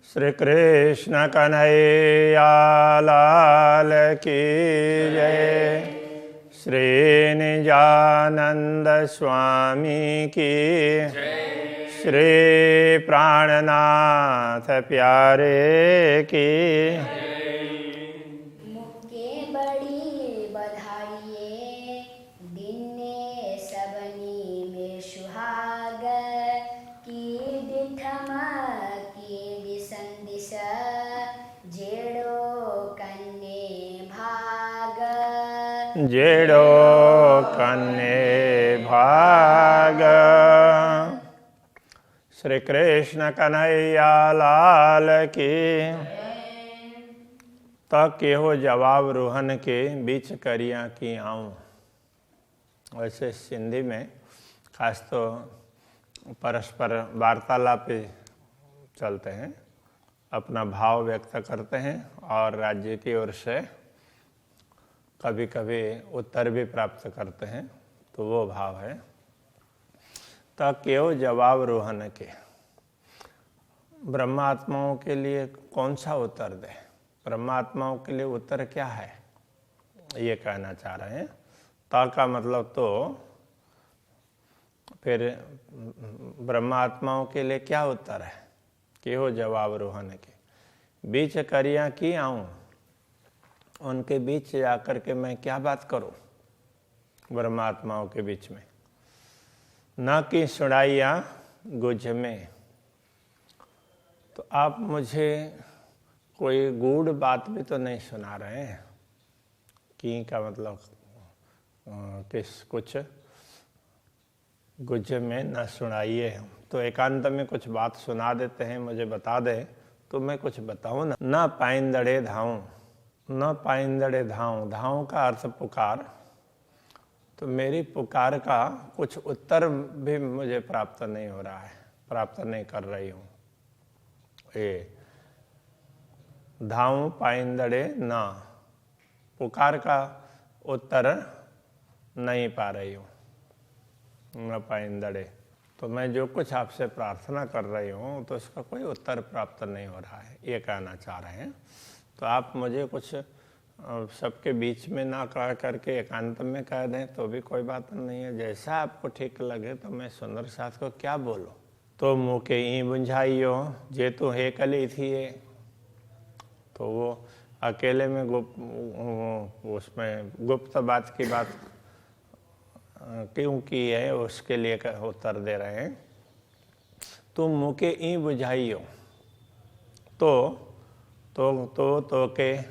श्री कृष्ण कन्हैया लाल की जय। श्री निजानंद स्वामी की जय। श्री प्राणनाथ प्यारे की मुक्के बड़ी बधाइये दिने सबनी में सुहाग की दिठमा की दिसंदिस जेड़ो कन्ने भाग जेड़ो कन्ने भाग। श्री कृष्ण कन्हैया लाल की तक केहो जवाब रोहन के बीच करिया की आऊँ। वैसे सिंधी में खास तो परस्पर वार्तालाप चलते हैं, अपना भाव व्यक्त करते हैं और राज्य की ओर से कभी कभी उत्तर भी प्राप्त करते हैं, तो वो भाव है। तक केहो जवाब रोहन के, ब्रह्मात्माओं के लिए कौन सा उत्तर दे, ब्रह्मात्माओं के लिए उत्तर क्या है, ये कहना चाह रहे हैं। ता का मतलब तो फिर ब्रह्मात्माओं के लिए क्या उत्तर है, कि हो जवाब रोहन के बीच करिया की आऊँ, उनके बीच जाकर के मैं क्या बात करूं, ब्रह्मात्माओं के बीच में। न कि सुनाइया गुझ में, तो आप मुझे कोई गूढ़ बात भी तो नहीं सुना रहे हैं। की का मतलब किस कुछ गुझ में न सुनाइए, तो एकांत में कुछ बात सुना देते हैं, मुझे बता दे तो मैं कुछ बताऊं ना। न पाइंदड़े धाऊं, न पाइंदड़े धाऊं, धाऊं का अर्थ पुकार, तो मेरी पुकार का कुछ उत्तर भी मुझे प्राप्त नहीं हो रहा है, प्राप्त नहीं कर रही हूँ। ये धाऊं पाइंदड़े ना, पुकार का उत्तर नहीं पा रही हूँ। न पाइंदड़े, तो मैं जो कुछ आपसे प्रार्थना कर रही हूँ तो उसका कोई उत्तर प्राप्त नहीं हो रहा है, ये कहना चाह रहे हैं। तो आप मुझे कुछ सबके बीच में ना कह करके एकांत में कह दें तो भी कोई बात नहीं है, जैसा आपको ठीक लगे। तो मैं सुंदर साथ को क्या बोलूं। तो मुँह के ई बुझाइयो जे तो हे कली थी ये, तो वो अकेले में उसमें गुप्त बात की बात क्यों की है, उसके लिए उत्तर दे रहे हैं। तुम मुँह के ई बुझाइयो, तो के,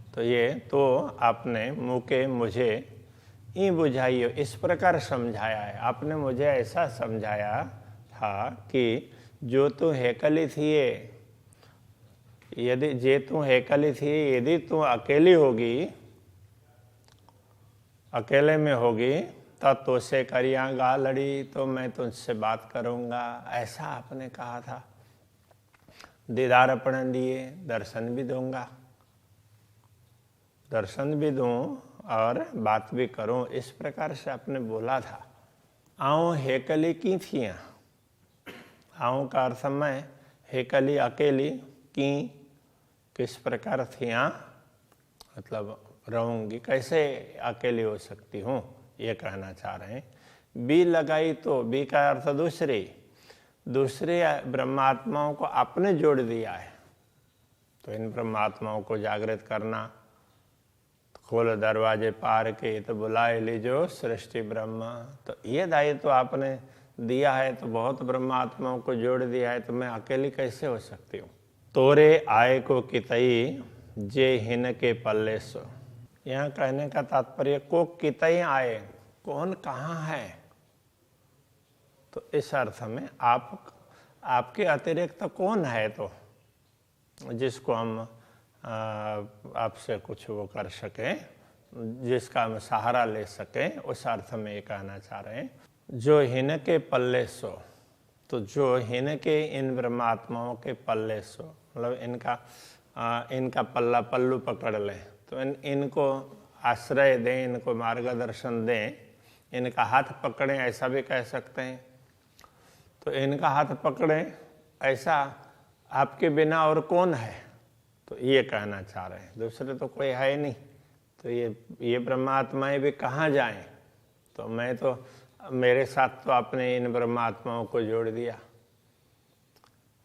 तो ये तो आपने मुँह के मुझे ई बुझाइयो इस प्रकार समझाया है। आपने मुझे ऐसा समझाया था कि जो तू हेकली थी ये, यदि जे तू हेकली थी, यदि तू अकेली होगी, अकेले में होगी, तब तो से करियागा लड़ी, तो मैं तुझसे बात करूँगा, ऐसा आपने कहा था। दीदार अपने दिए, दर्शन भी दूंगा, दर्शन भी दूं और बात भी करूं, इस प्रकार से आपने बोला था। आऊँ हेकली की थियाँ, आऊँ का अर्थ मैं, हेकली अकेली, की किस प्रकार थियाँ, मतलब रहूँगी, कैसे अकेली हो सकती हूँ, ये कहना चाह रहे हैं। बी लगाई तो बी का अर्थ दूसरे ब्रह्मात्माओं को आपने जोड़ दिया है, तो इन ब्रह्मात्माओं को जागृत करना। खोल दरवाजे पार के तो बुलाए लीजो सृष्टि ब्रह्मा, तो ये दायित्व तो आपने दिया है, तो बहुत ब्रह्मात्माओं को जोड़ दिया है, तो मैं अकेली कैसे हो सकती हूँ। तोरे आए को कितई जे हिन के पल्ले सो, यहाँ कहने का तात्पर्य को कितई आए, कौन कहाँ है, तो इस अर्थ में आपके अतिरिक्त कौन है, तो जिसको हम आपसे कुछ वो कर सकें, जिसका हम सहारा ले सकें, उस अर्थ में ये कहना चाह रहे हैं। जो हिन के पल्ले सो, तो जो हिन के इन ब्रह्मात्माओं के पल्ले सो, मतलब इनका पल्ला पल्लू पकड़ लें, तो इनको आश्रय दें, इनको मार्गदर्शन दें, इनका हाथ पकड़ें, ऐसा भी कह सकते हैं। तो इनका हाथ पकड़ें, ऐसा आपके बिना और कौन है, तो ये कहना चाह रहे हैं, दूसरे तो कोई है ही नहीं। तो ये ब्रह्मात्माएं भी कहाँ जाएं? तो मैं तो मेरे साथ तो आपने इन ब्रह्मात्माओं को जोड़ दिया,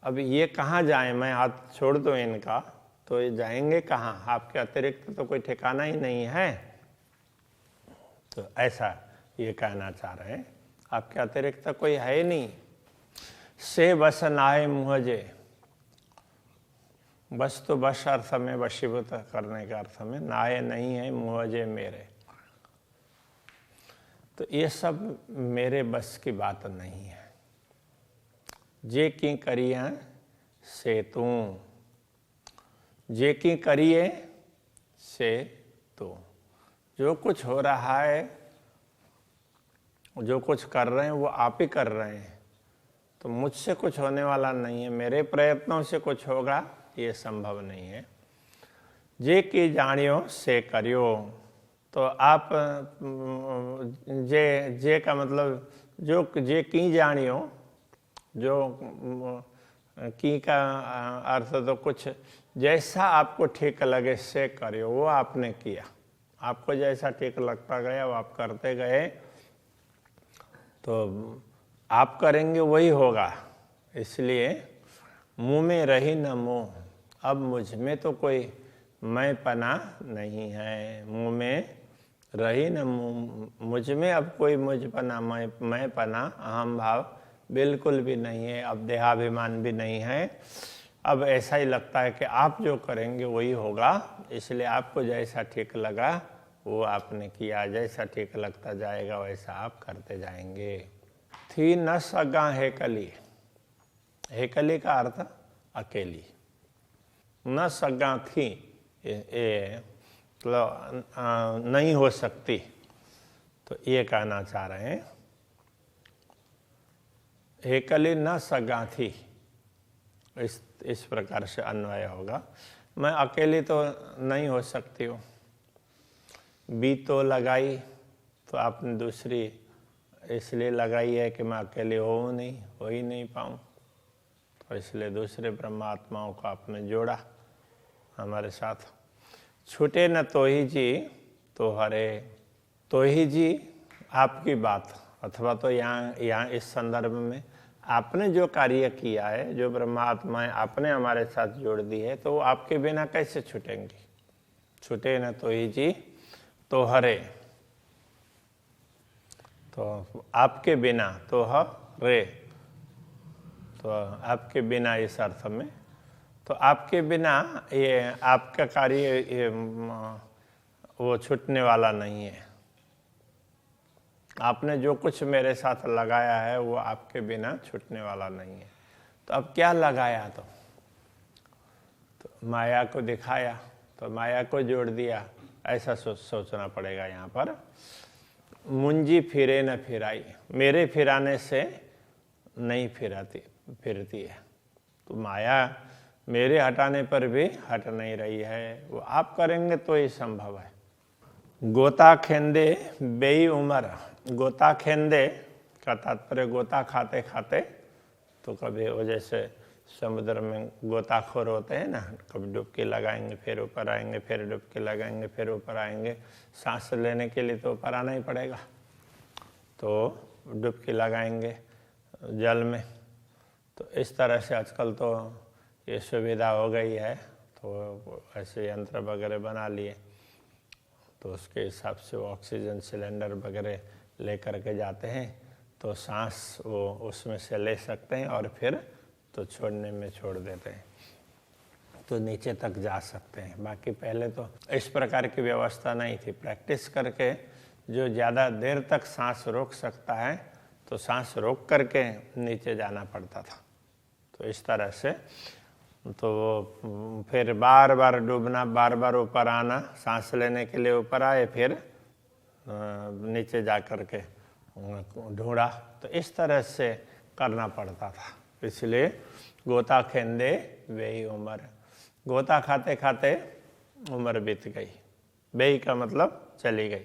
अब ये कहाँ जाएं? मैं हाथ छोड़ दूं इनका तो ये जाएंगे कहाँ? आपके अतिरिक्त तो कोई ठिकाना ही नहीं है। तो ऐसा ये कहना चाह रहे हैं, आपके अतिरिक्त तो कोई है ही नहीं। से बस नाए मुझे, बस तो बस अर्थ में, वशीभूत करने के अर्थ में, नाए नहीं है मुझे मेरे। तो ये सब मेरे बस की बात नहीं है। जे की करिए से तू, जे की करिए से तू। जो कुछ हो रहा है, जो कुछ कर रहे हैं वो आप ही कर रहे हैं, तो मुझसे कुछ होने वाला नहीं है, मेरे प्रयत्नों से कुछ होगा ये संभव नहीं है। जे की जानियो से करियो, तो आप जे का मतलब जो जे की जानियो, जो की का अर्थ तो कुछ जैसा आपको ठीक लगे से करियो, वो आपने किया, आपको जैसा ठीक लगता गया वो आप करते गए, तो आप करेंगे वही होगा। इसलिए मुँह में रही न मोह, अब मुझ में तो कोई मैं पना नहीं है। मुँह में रही न मुझ में अब कोई मुझ पना, मैं पना, अहम भाव बिल्कुल भी नहीं है, अब देहाभिमान भी नहीं है। अब ऐसा ही लगता है कि आप जो करेंगे वही होगा, इसलिए आपको जैसा ठीक लगा वो आपने किया, जैसा ठीक लगता जाएगा वैसा आप करते जाएंगे। थी न सगा हेकली, हेकली का अर्थ अकेली, न सगा थी मतलब नहीं हो सकती, तो ये कहना चाह रहे हैं हेकली न सगा थी, इस प्रकार से अन्वय होगा। मैं अकेली तो नहीं हो सकती हूँ, बी तो लगाई तो आपने दूसरी इसलिए लगाई है कि मैं अकेले हो ही नहीं पाऊँ, तो इसलिए दूसरे ब्रह्मात्माओं को आपने जोड़ा हमारे साथ। छूटे न तो ही जी तो हरे, तो ही जी आपकी बात, अथवा तो यहाँ इस संदर्भ में आपने जो कार्य किया है, जो ब्रह्मात्माएं आपने हमारे साथ जोड़ दी है, तो वो आपके बिना कैसे छूटेंगी? छूटे न तो ही जी तो हरे, तो आपके बिना, तो हरे, तो आपके बिना इस अर्थ में, तो आपके बिना ये आपका कार्य वो छूटने वाला नहीं है। आपने जो कुछ मेरे साथ लगाया है वो आपके बिना छूटने वाला नहीं है। तो अब क्या लगाया? तो माया को दिखाया, तो माया को जोड़ दिया, ऐसा सोचना पड़ेगा यहाँ पर। मुंजी फिरे न फिराई, मेरे फिराने से नहीं फिरती है, तो माया मेरे हटाने पर भी हट नहीं रही है, वो आप करेंगे तो ये संभव है। गोता खेंदे बेई उमर, गोता खेंदे का तात्पर्य गोता खाते खाते, तो कभी वो जैसे समुद्र में गोताखोर होते हैं ना, कभी डुबकी लगाएंगे फिर ऊपर आएंगे, फिर डुबकी लगाएंगे फिर ऊपर आएंगे, सांस लेने के लिए तो ऊपर आना ही पड़ेगा, तो डुबकी लगाएंगे जल में। तो इस तरह से आजकल तो ये सुविधा हो गई है, तो ऐसे यंत्र वगैरह बना लिए, तो उसके हिसाब से वो ऑक्सीजन सिलेंडर वगैरह ले करके जाते हैं, तो सांस वो उसमें से ले सकते हैं और फिर तो छोड़ने में छोड़ देते हैं, तो नीचे तक जा सकते हैं। बाकी पहले तो इस प्रकार की व्यवस्था नहीं थी। प्रैक्टिस करके जो ज़्यादा देर तक सांस रोक सकता है, तो सांस रोक करके नीचे जाना पड़ता था। तो इस तरह से तो फिर बार बार डूबना, बार बार ऊपर आना, सांस लेने के लिए ऊपर आए, फिर नीचे जा कर के ढूंढा, तो इस तरह से करना पड़ता था। इसलिए गोता खेंदे वेई उम्र, गोता खाते खाते उम्र बीत गई। बेई का मतलब चली गई।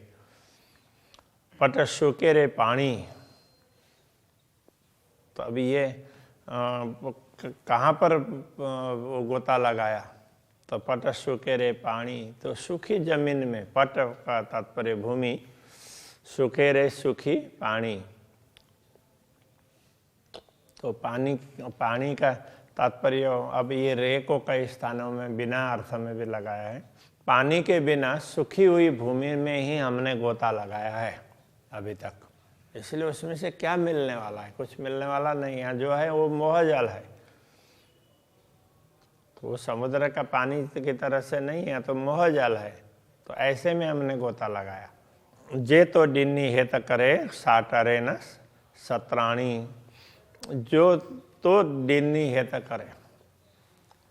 पट सूखे रे पानी, तो अभी ये कहाँ पर वो गोता लगाया, तो पट सूखे रे पानी, तो सूखी जमीन में, पट का तात्पर्य भूमि, सूखे रे सूखी पानी, तो पानी का तात्पर्य अब ये रे को कई स्थानों में बिना अर्थ में भी लगाया है। पानी के बिना सूखी हुई भूमि में ही हमने गोता लगाया है अभी तक, इसलिए उसमें से क्या मिलने वाला है, कुछ मिलने वाला नहीं है। जो है वो मोह जल है, तो वो समुद्र का पानी की तरह से नहीं है, तो मोह जल है। तो ऐसे में हमने गोता लगाया। जे तो डिन्नी हेत करे साटरे न सत्राणी, जो तो डिन्नी हेत करे,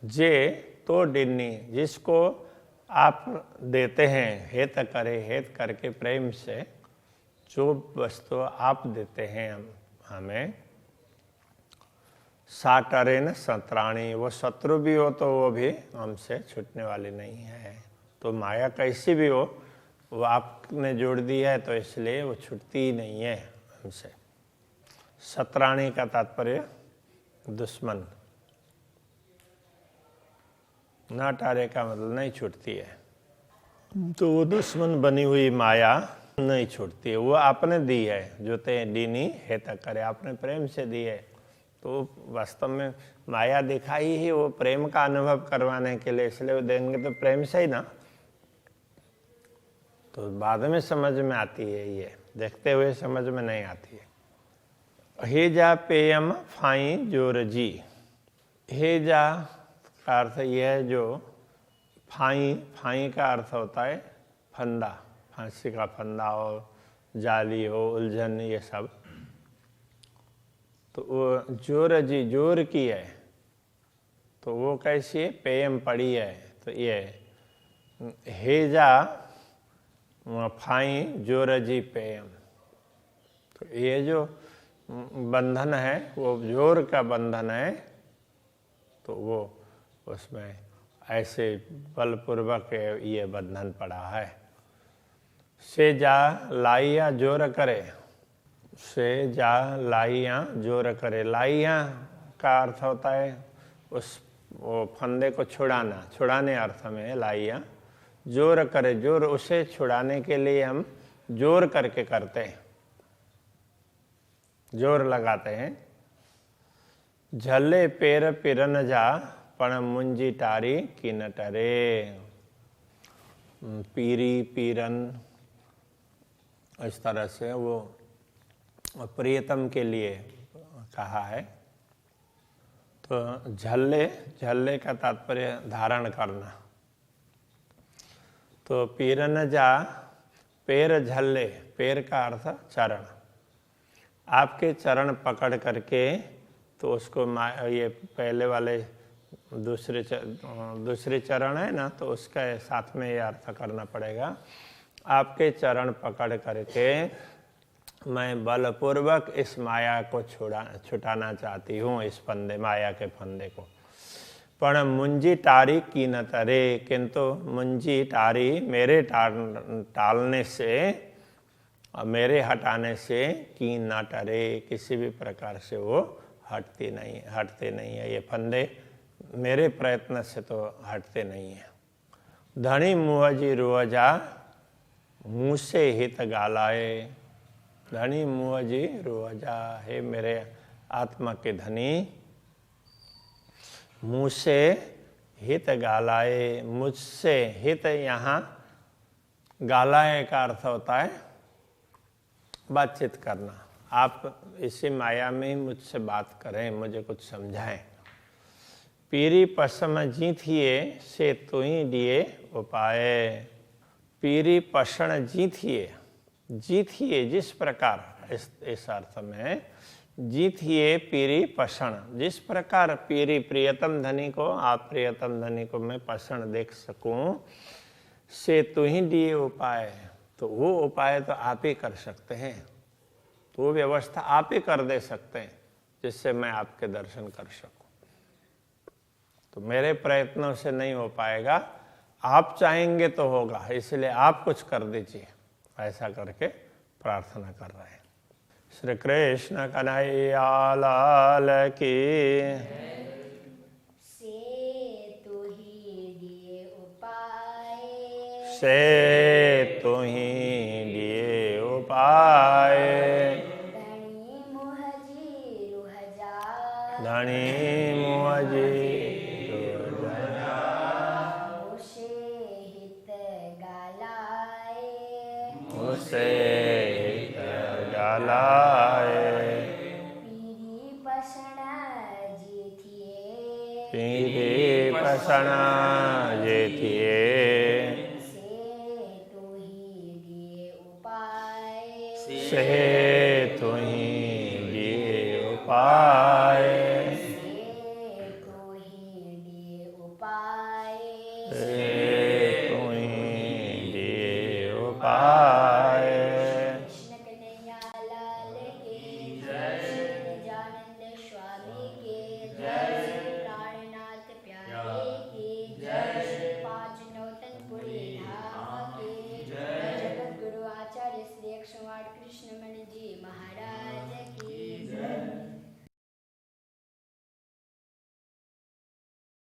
जे तो डिन्नी जिसको आप देते हैं, हेत करे, हेत करके प्रेम से जो वस्तु आप देते हैं हमें, साटरे न सत्राणी, वो शत्रु भी हो तो वो भी हमसे छूटने वाली नहीं है। तो माया कैसी भी हो, वो आपने जोड़ दी है, तो इसलिए वो छूटती ही नहीं है हमसे। सत्राणी का तात्पर्य दुश्मन, ना टारे का मतलब नहीं छूटती है। तो वो दुश्मन बनी हुई माया नहीं छूटती है, वो आपने दी है। जो ते डीनी हेत करे, आपने प्रेम से दी है। तो वास्तव में माया दिखाई ही वो प्रेम का अनुभव करवाने के लिए, इसलिए वो देंगे तो प्रेम से ही ना। तो बाद में समझ में आती है, ये देखते हुए समझ में नहीं आती है। हेजा पेयम फाई जोर जी, हेजा का अर्थ यह है जो फाई का अर्थ होता है फंदा, फांसी का फंदा हो, जाली हो, उलझन, ये सब। तो वो जोर जी, जोर की है, तो वो कैसी है, पेयम पड़ी है। तो ये हेजा फाई जोर जी पेयम, तो ये जो बंधन है वो जोर का बंधन है। तो वो उसमें ऐसे बलपूर्वक ये बंधन पड़ा है। से जा लाइया जोर करे, से जा लाइया जोर करे, लाइया का अर्थ होता है उस वो फंदे को छुड़ाना, छुड़ाने अर्थ में लाइया। जोर करे, जोर उसे छुड़ाने के लिए हम जोर करके करते हैं, जोर लगाते हैं। झले पेर पिरन जा पण मुंजी टारी की न टरे, पीरी पीरन, इस तरह से वो प्रियतम के लिए कहा है। तो झल्ले, झल्ले का तात्पर्य धारण करना। तो पीरन जा, पैर झल्ले, पैर का अर्थ चरण, आपके चरण पकड़ करके, तो उसको ये पहले वाले दूसरे चरण है ना, तो उसका साथ में ये अर्थ करना पड़ेगा। आपके चरण पकड़ करके मैं बलपूर्वक इस माया को छुटाना चाहती हूँ, इस फंदे, माया के फंदे को। पण मुंजी टारी की न तरे, किंतु मुंजी टारी मेरे टालने से, मेरे हटाने से की न टरे, किसी भी प्रकार से वो हटते नहीं है। ये फंदे मेरे प्रयत्न से तो हटते नहीं है। धनी मुहजी रुअजा मुँह से हित गालाए, धनी मुहजी रुअजा, हे मेरे आत्मा के धनी, मुँह से हित गालाए, मुझसे हित, यहाँ गालाए का अर्थ होता है बातचीत करना। आप इसी माया में ही मुझसे बात करें, मुझे कुछ समझाएं। पीरी पसम जीथिए से तुही दिए उपाय, पीरी पसण जीथिए, जीथिए जिस प्रकार, इस अर्थ में जीथिए पीरी पसण, जिस प्रकार पीरी प्रियतम धनी को, आप प्रियतम धनी को मैं पसण देख सकूं, से तुही दिए उपाय, तो वो उपाय तो आप ही कर सकते हैं, तो वो व्यवस्था आप ही कर दे सकते हैं जिससे मैं आपके दर्शन कर सकूं। तो मेरे प्रयत्नों से नहीं हो पाएगा, आप चाहेंगे तो होगा, इसलिए आप कुछ कर दीजिए, ऐसा करके प्रार्थना कर रहे हैं। श्री कृष्ण कन्हैया लाल की। से तू ही दिए उपाय, से तू ही दिए उपाय। धनी मुहजी रुह जा, धनी मुझे मुझे हित गालाए, उसे गालाए। पीरी पसना जीथिए, पीरी पसना जेतिए। से तू ही दिए उपाय, से तू ही दिए उपाय।